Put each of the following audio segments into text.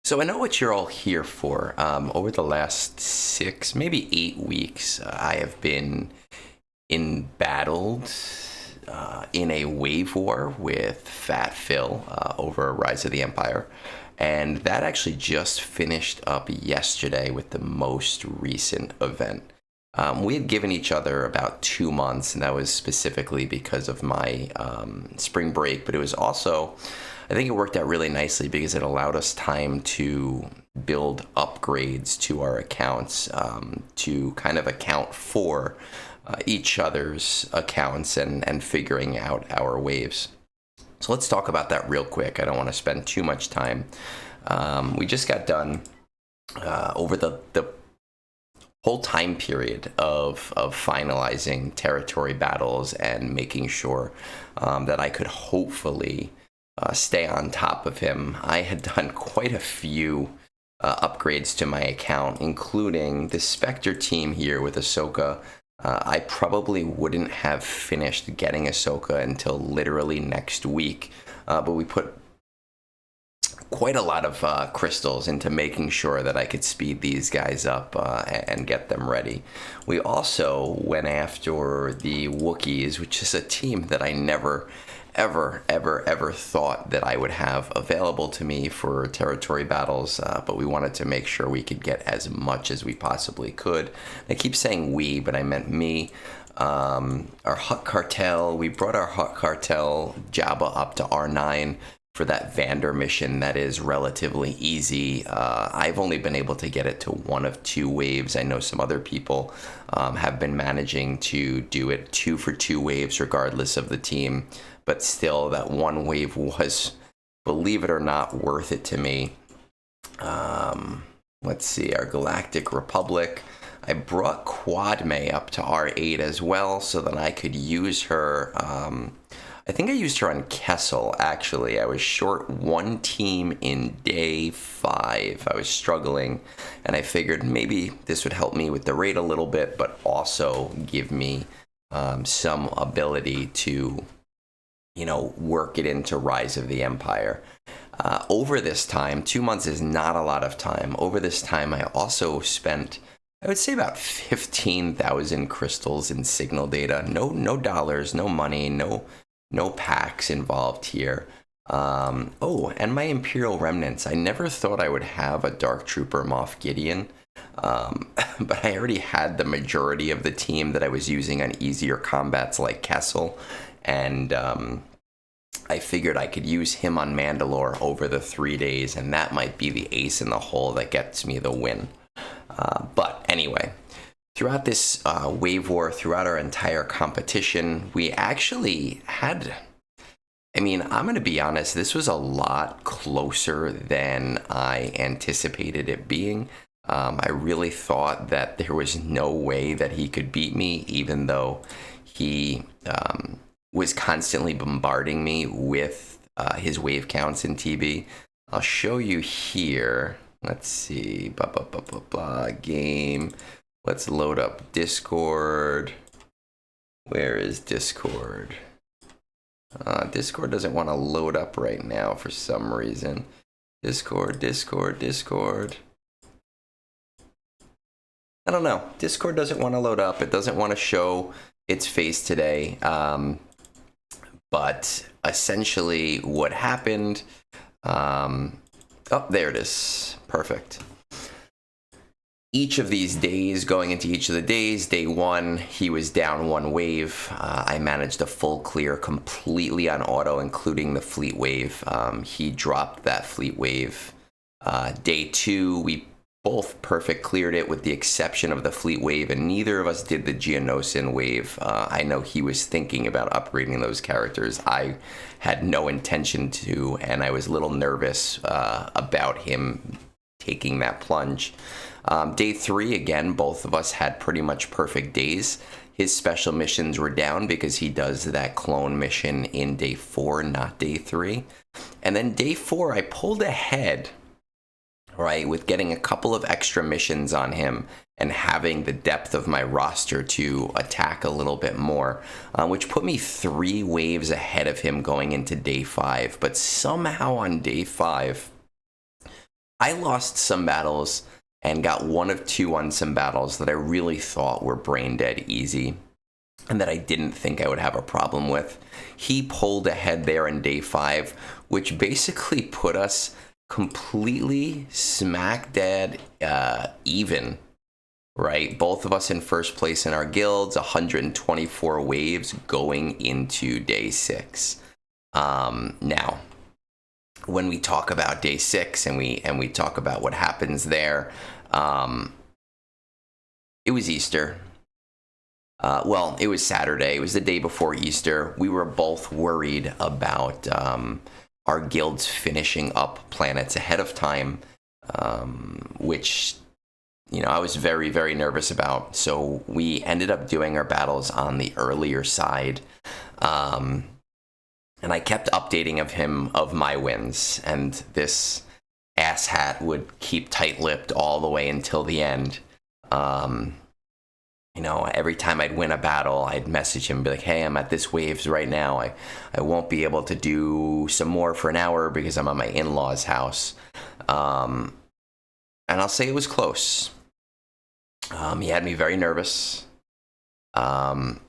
So I know what you're all here for. Over the last 6, maybe 8 weeks, I have been embattled in a wave war with Phatphil over Rise of the Empire. And that actually just finished up yesterday with the most recent event. We had given each other about 2 months, and that was specifically because of my spring break, but it was also, I think it worked out really nicely because it allowed us time to build upgrades to our accounts to kind of account for each other's accounts and figuring out our waves. So let's talk about that real quick. I don't want to spend too much time. We just got done over the whole time period of finalizing territory battles and making sure that I could hopefully stay on top of him. I had done quite a few upgrades to my account, including the Spectre team here with Ahsoka. I probably wouldn't have finished getting Ahsoka until literally next week, but we put quite a lot of crystals into making sure that I could speed these guys up and get them ready. We also went after the Wookiees, which is a team that I never, ever thought that I would have available to me for territory battles, but we wanted to make sure we could get as much as we possibly could. I keep saying we, but I meant me. Our Hut Cartel, we brought our Hut Cartel Jabba up to R9 for that Vander mission that is relatively easy. I've only been able to get it to one of 2 waves. I know some other people have been managing to do it 2 for 2 waves regardless of the team, but still that one wave was, believe it or not, worth it to me. Let's see, our Galactic Republic. I brought Quadme up to R8 as well so that I could use her. I think I used her on Kessel, actually. I was short 1 team in day 5. I was struggling, and I figured maybe this would help me with the raid a little bit, but also give me some ability to, work it into Rise of the Empire. Over this time, 2 months is not a lot of time. Over this time, I also spent, I would say, about 15,000 crystals in signal data. No dollars, no money, no packs involved here. And my Imperial Remnants. I never thought I would have a Dark Trooper Moff Gideon, but I already had the majority of the team that I was using on easier combats like Kessel, and I figured I could use him on Mandalore over the 3 days, and that might be the ace in the hole that gets me the win. But anyway, throughout this wave war, throughout our entire competition, we actually had, I'm going to be honest, this was a lot closer than I anticipated it being. I really thought that there was no way that he could beat me, even though he was constantly bombarding me with his wave counts in TB. I'll show you here. Let's see. Game. Let's load up Discord. Where is Discord? Discord doesn't want to load up right now for some reason. Discord. I don't know. Discord doesn't want to load up. It doesn't want to show its face today. But essentially what happened... there it is. Perfect. Each of these days, going into each of the days, day 1, he was down 1 wave. I managed a full clear completely on auto, including the fleet wave. He dropped that fleet wave. Day 2, we both perfect cleared it with the exception of the fleet wave, and neither of us did the Geonosis wave. I know he was thinking about upgrading those characters. I had no intention to, and I was a little nervous about him taking that plunge. Day 3, again, both of us had pretty much perfect days. His special missions were down because he does that clone mission in day 4, not day 3. And then day 4, I pulled ahead, right, with getting a couple of extra missions on him and having the depth of my roster to attack a little bit more, which put me 3 waves ahead of him going into day 5. But somehow on day 5, I lost some battles and got 1 of 2 on some battles that I really thought were brain dead easy and that I didn't think I would have a problem with. He pulled ahead there in day 5, which basically put us completely smack dead even, right? Both of us in first place in our guilds, 124 waves going into day 6. Now, when we talk about day 6 and we talk about what happens there, it was Easter. Well, it was Saturday. It was the day before Easter. We were both worried about our guilds finishing up planets ahead of time, which, I was very, very nervous about. So we ended up doing our battles on the earlier side. And I kept updating him of my wins. And this asshat would keep tight-lipped all the way until the end. Every time I'd win a battle, I'd message him and be like, hey, I'm at this waves right now. I won't be able to do some more for an hour because I'm at my in-laws' house. And I'll say it was close. He had me very nervous. I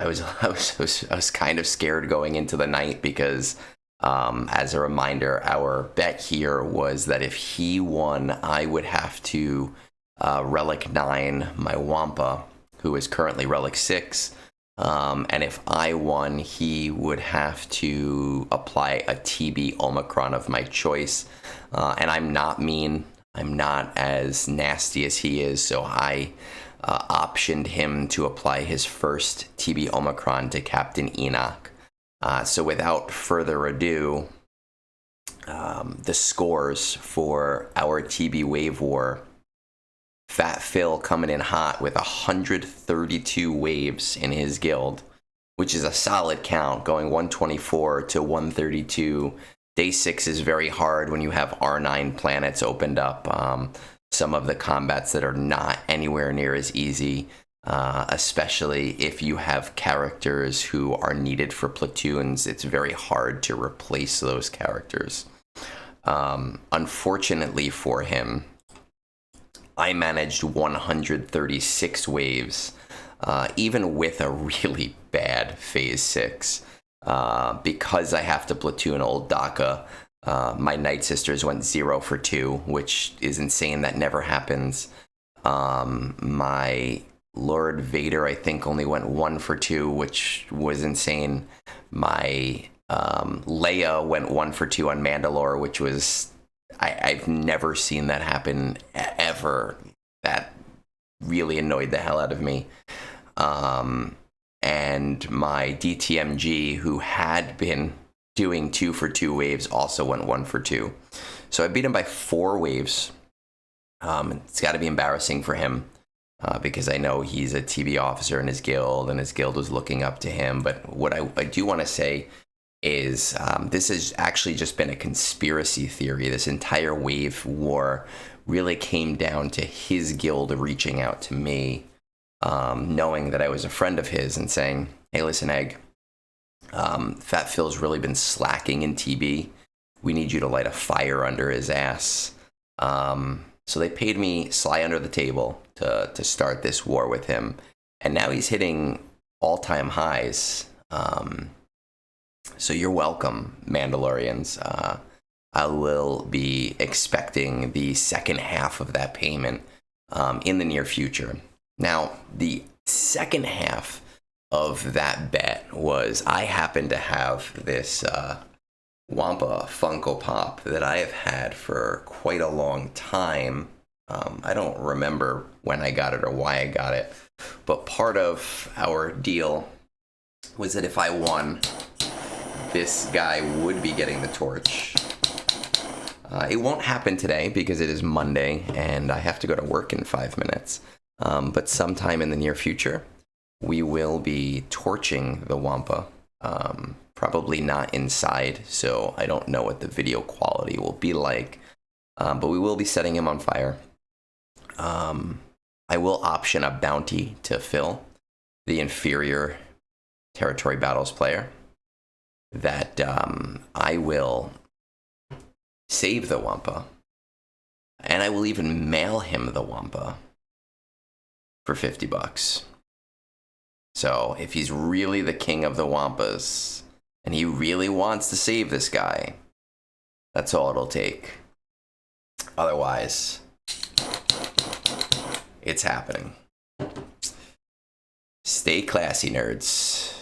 was kind of scared going into the night because, as a reminder, our bet here was that if he won, I would have to Relic 9 my Wampa, who is currently Relic 6, and if I won, he would have to apply a TB Omicron of my choice, and I'm not mean, I'm not as nasty as he is, so I optioned him to apply his first TB Omicron to Captain Enoch. So without further ado, the scores for our TB Wave War: Phatphil coming in hot with 132 waves in his guild, which is a solid count, going 124 to 132. Day 6 is very hard when you have R9 planets opened up. Some of the combats that are not anywhere near as easy, especially if you have characters who are needed for platoons. It's very hard to replace those characters. Unfortunately for him, I managed 136 waves, even with a really bad Phase 6. Because I have to platoon old Daka, my Night Sisters went 0 for 2, which is insane. That never happens. My Lord Vader, I think, only went 1 for 2, which was insane. My Leia went 1 for 2 on Mandalore, which was... I've never seen that happen ever. That really annoyed the hell out of me. And my DTMG, who had been doing 2 for 2 waves, also went 1 for 2. So I beat him by 4 waves. It's got to be embarrassing for him because I know he's a TB officer in his guild, and his guild was looking up to him. But what I do want to say is this has actually just been a conspiracy theory. This entire wave war really came down to his guild reaching out to me, knowing that I was a friend of his and saying, hey, listen, Egg, Phatphil's really been slacking in TB. We need you to light a fire under his ass. So they paid me sly under the table to start this war with him. And now he's hitting all-time highs. So you're welcome, Mandalorians. I will be expecting the second half of that payment in the near future. Now, the second half of that bet was I happen to have this Wampa Funko Pop that I have had for quite a long time. I don't remember when I got it or why I got it, but part of our deal was that if I won, this guy would be getting the torch. It won't happen today because it is Monday and I have to go to work in 5 minutes. But sometime in the near future, we will be torching the Wampa. Probably not inside, so I don't know what the video quality will be like. But we will be setting him on fire. I will option a bounty to Phil, the inferior territory battles player, that I will save the Wampa And I will even mail him the Wampa for $50. So if he's really the king of the Wampas and he really wants to save this guy, that's all it'll take. Otherwise, it's happening. Stay classy, nerds.